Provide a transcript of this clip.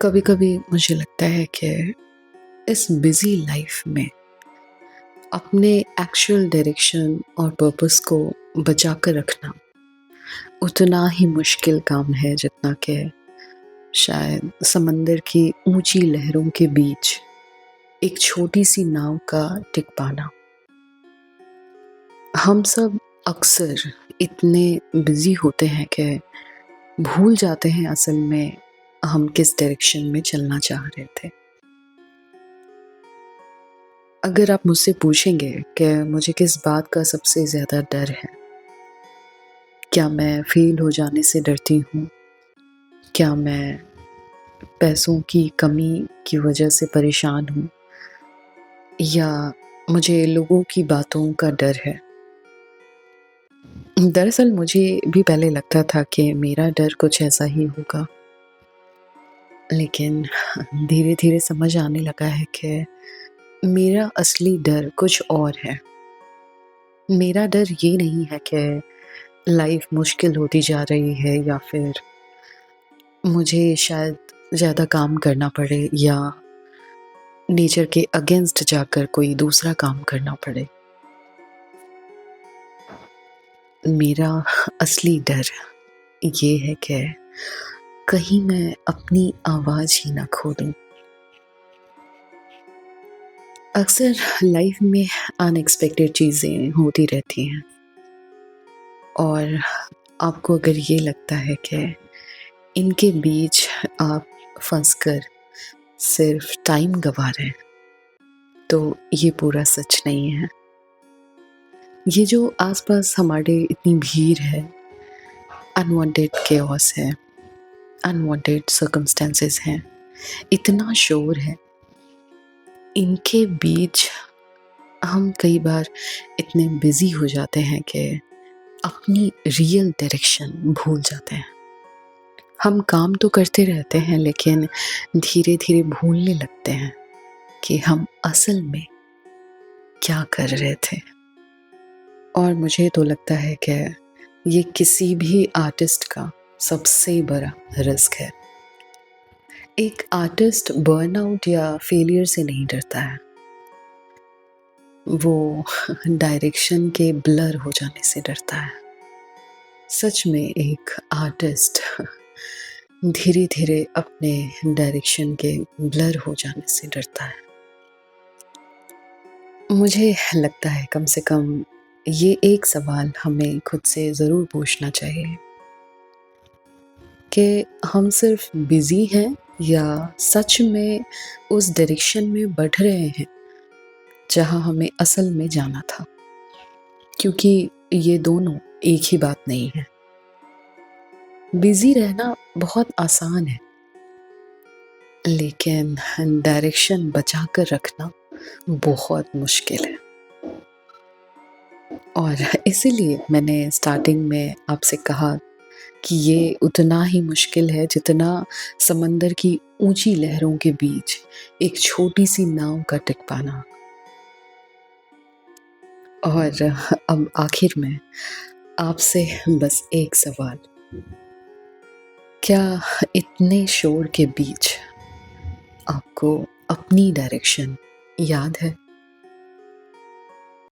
कभी-कभी मुझे लगता है कि इस बिज़ी लाइफ में अपने एक्चुअल डायरेक्शन और पर्पस को बचा कर रखना उतना ही मुश्किल काम है जितना कि शायद समंदर की ऊंची लहरों के बीच एक छोटी सी नाव का टिक पाना। हम सब अक्सर इतने बिज़ी होते हैं कि भूल जाते हैं असल में हम किस डायरेक्शन में चलना चाह रहे थे। अगर आप मुझसे पूछेंगे कि मुझे किस बात का सबसे ज़्यादा डर है, क्या मैं फ़ेल हो जाने से डरती हूँ? क्या मैं पैसों की कमी की वजह से परेशान हूँ? या मुझे लोगों की बातों का डर है? दरअसल मुझे भी पहले लगता था कि मेरा डर कुछ ऐसा ही होगा, लेकिन धीरे-धीरे समझ आने लगा है कि मेरा असली डर कुछ और है। मेरा डर ये नहीं है कि लाइफ मुश्किल होती जा रही है या फिर मुझे शायद ज़्यादा काम करना पड़े या नेचर के अगेंस्ट जाकर कोई दूसरा काम करना पड़े। मेरा असली डर ये है कि कहीं मैं अपनी आवाज़ ही ना खो दूँ। अक्सर लाइफ में अनएक्सपेक्टेड चीज़ें होती रहती हैं और आपको अगर ये लगता है कि इनके बीच आप फँस कर सिर्फ टाइम गँवा रहे हैं, तो ये पूरा सच नहीं है। ये जो आस-पास हमारे इतनी भीड़ है, अनवांटेड केओस है, अनवांटेड सर्कमस्टेंसेस हैं, इतना शोर है, इनके बीच हम कई बार इतने बिज़ी हो जाते हैं कि अपनी रियल डायरेक्शन भूल जाते हैं। हम काम तो करते रहते हैं लेकिन धीरे-धीरे भूलने लगते हैं कि हम असल में क्या कर रहे थे। और मुझे तो लगता है कि ये किसी भी आर्टिस्ट का सबसे बड़ा रिस्क है। एक आर्टिस्ट बर्नआउट या फेलियर से नहीं डरता है, वो डायरेक्शन के ब्लर हो जाने से डरता है। सच में एक आर्टिस्ट धीरे-धीरे अपने डायरेक्शन के ब्लर हो जाने से डरता है। मुझे लगता है कम से कम ये एक सवाल हमें खुद से ज़रूर पूछना चाहिए कि हम सिर्फ बिज़ी हैं या सच में उस डायरेक्शन में बढ़ रहे हैं जहाँ हमें असल में जाना था। क्योंकि ये दोनों एक ही बात नहीं है। बिज़ी रहना बहुत आसान है, लेकिन डायरेक्शन बचा कर रखना बहुत मुश्किल है। और इसीलिए मैंने स्टार्टिंग में आपसे कहा कि ये उतना ही मुश्किल है जितना समंदर की ऊंची लहरों के बीच एक छोटी सी नाव का टिक पाना। और अब आखिर में आपसे बस एक सवाल, क्या इतने शोर के बीच आपको अपनी डायरेक्शन याद है?